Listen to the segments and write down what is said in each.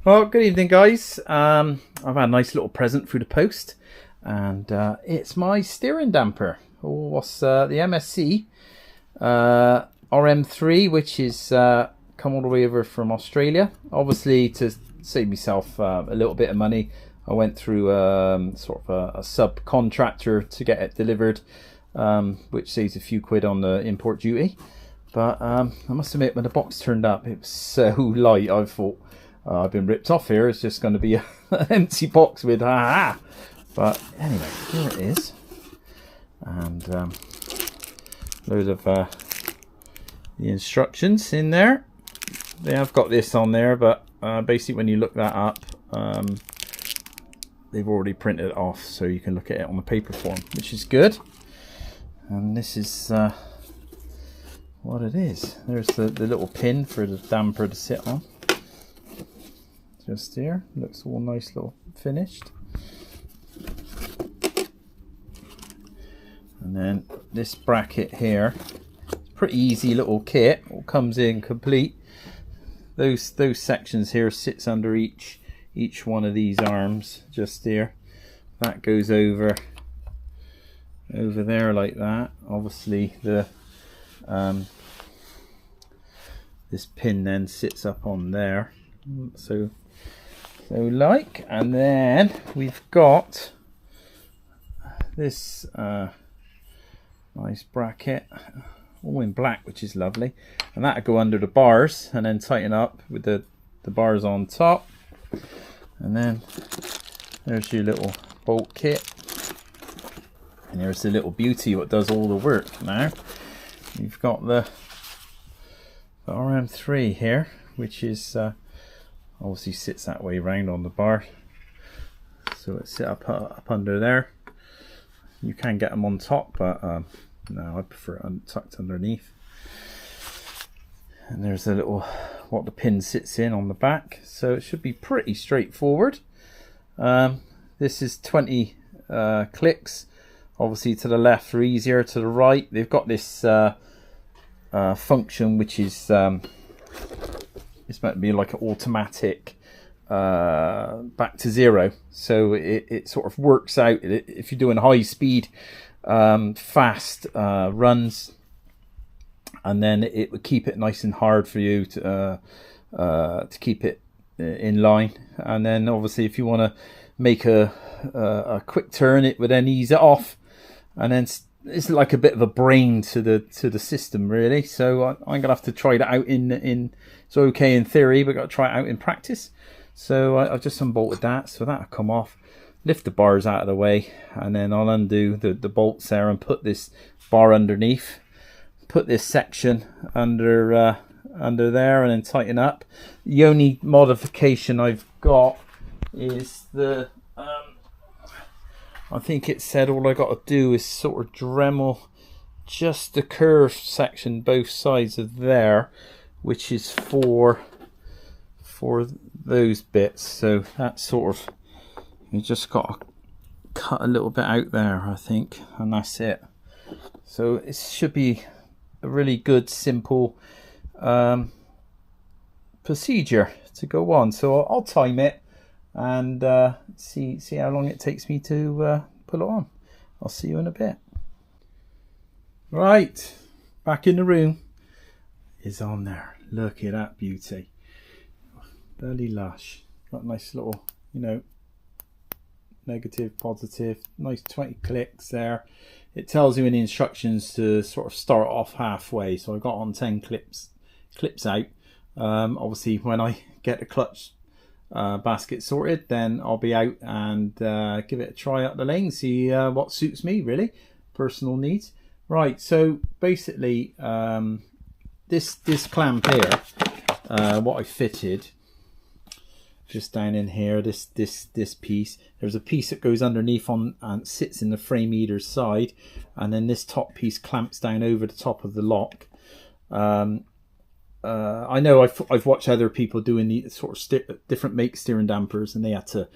Well, good evening, guys. I've had a nice little present through the post, and it's my steering damper. What's the MSC RM3, which is come all the way over from Australia. Obviously, to save myself a little bit of money, I went through sort of a subcontractor to get it delivered, which saves a few quid on the import duty. But I must admit, when the box turned up, it was so light, I thought, I've been ripped off here. It's just going to be an empty box with ha-ha. But anyway, here it is. And load of the instructions in there. They have got this on there, but basically when you look that up, they've already printed it off, so you can look at it on the paper form, which is good. And this is what it is. There's the little pin for the damper to sit on. Just here, looks all nice, little finished. And then this bracket here, pretty easy little kit, all comes in complete. Those sections here sits under each one of these arms, just here. That goes over there like that. Obviously the this pin then sits up on there, so like, and then we've got this nice bracket, all in black, which is lovely, and that'll go under the bars and then tighten up with the bars on top. And then there's your little bolt kit, and there's the little beauty what does all the work. Now you've got the RM3 here, which is obviously sits that way round on the bar, so it's sit up under there. You can get them on top, but no, I prefer it tucked underneath. And there's a little what the pin sits in on the back, so it should be pretty straightforward. This is 20 clicks, obviously to the left for easier, to the right they've got this function which is it's meant to be like an automatic back to zero, so it sort of works out if you're doing high speed fast runs, and then it would keep it nice and hard for you to keep it in line. And then obviously if you want to make a quick turn, it would then ease it off, and then it's like a bit of a brain to the system, really. So I'm gonna have to try that out in it's okay in theory, but got to try it out in practice. So I've just unbolted that, so that'll come off. Lift the bars out of the way, and then I'll undo the bolts there and put this bar underneath. Put this section under there, and then tighten up. The only modification I've got is the I think it said all I got to do is sort of Dremel just the curved section both sides of there, which is for those bits. So that's sort of, you just got to cut a little bit out there, I think, and that's it. So it should be a really good simple procedure to go on. So I'll time it and see how long it takes me to pull it on. I'll see you in a bit. Right, back in the room. Is on there. Look at that beauty. Fairly lush. Got a nice little, you know, negative, positive, nice 20 clicks there. It tells you in the instructions to sort of start off halfway, so I got on 10 clips out. Obviously when I get the clutch basket sorted, then I'll be out and give it a try up the lane, see what suits me, really, personal needs. Right, so basically this clamp here, what I fitted just down in here, this piece, there's a piece that goes underneath on and sits in the frame either side, and then this top piece clamps down over the top of the lock. I know I've watched other people doing the sort of different make steering dampers, and they had to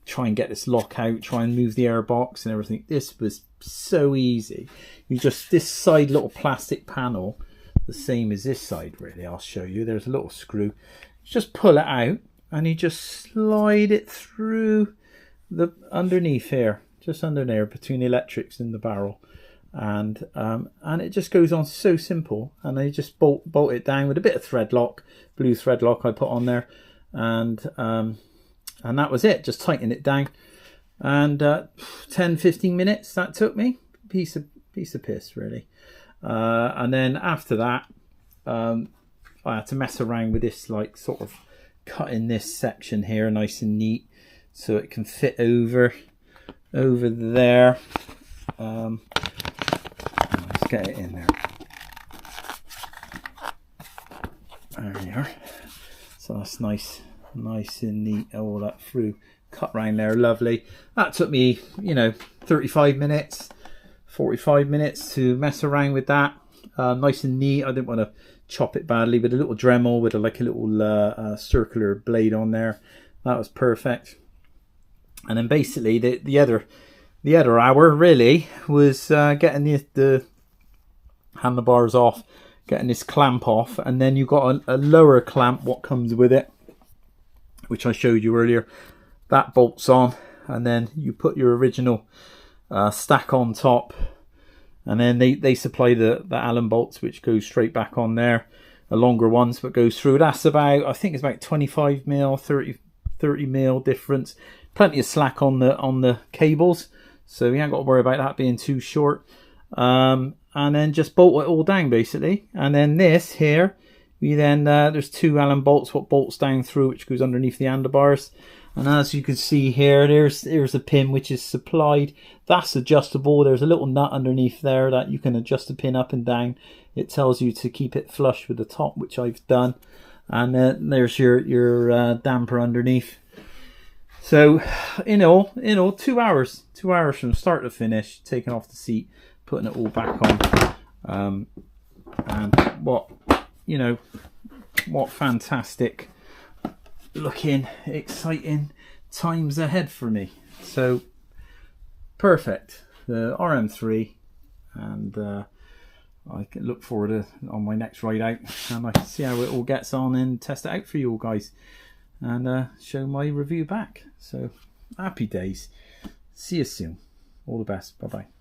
try and get this lock out, try and move the air box and everything. This was so easy. You just, this side little plastic panel, the same as this side really, I'll show you. There's a little screw. Just pull it out, and you just slide it through the underneath here, just under there between the electrics and the barrel, and it just goes on so simple. And then you just bolt it down with a bit of thread lock, blue thread lock I put on there, and that was it. Just tighten it down, and 10-15 minutes that took me. Piece of piss really. And then after that, I had to mess around with this, like sort of cutting this section here nice and neat so it can fit over there. Let's get it in there. There we are. So that's nice and neat, all that through, cut round there, lovely. That took me, 35 minutes, 45 minutes to mess around with that. Nice and neat. I didn't want to chop it badly, with a little Dremel with a little circular blade on there. That was perfect. And then basically the other hour really was getting the handlebars off, getting this clamp off, and then you've got a lower clamp what comes with it, which I showed you earlier. That bolts on, and then you put your original stack on top, and then they supply the Allen bolts, which goes straight back on there, the longer ones, but goes through. That's about, I think it's about 25 mil, 30 mil difference. Plenty of slack on the cables, so you ain't got to worry about that being too short. And then just bolt it all down basically. And then this here, there's two Allen bolts what bolts down through, which goes underneath the handlebars. And as you can see here, there's a pin which is supplied. That's adjustable. There's a little nut underneath there that you can adjust the pin up and down. It tells you to keep it flush with the top, which I've done. And then there's your damper underneath. So in all 2 hours from start to finish, taking off the seat, putting it all back on. And what fantastic looking, exciting times ahead for me. So perfect, the RM3, and I can look forward to on my next ride out, and I can see how it all gets on and test it out for you all guys, and show my review back. So happy days. See you soon. All the best. Bye bye.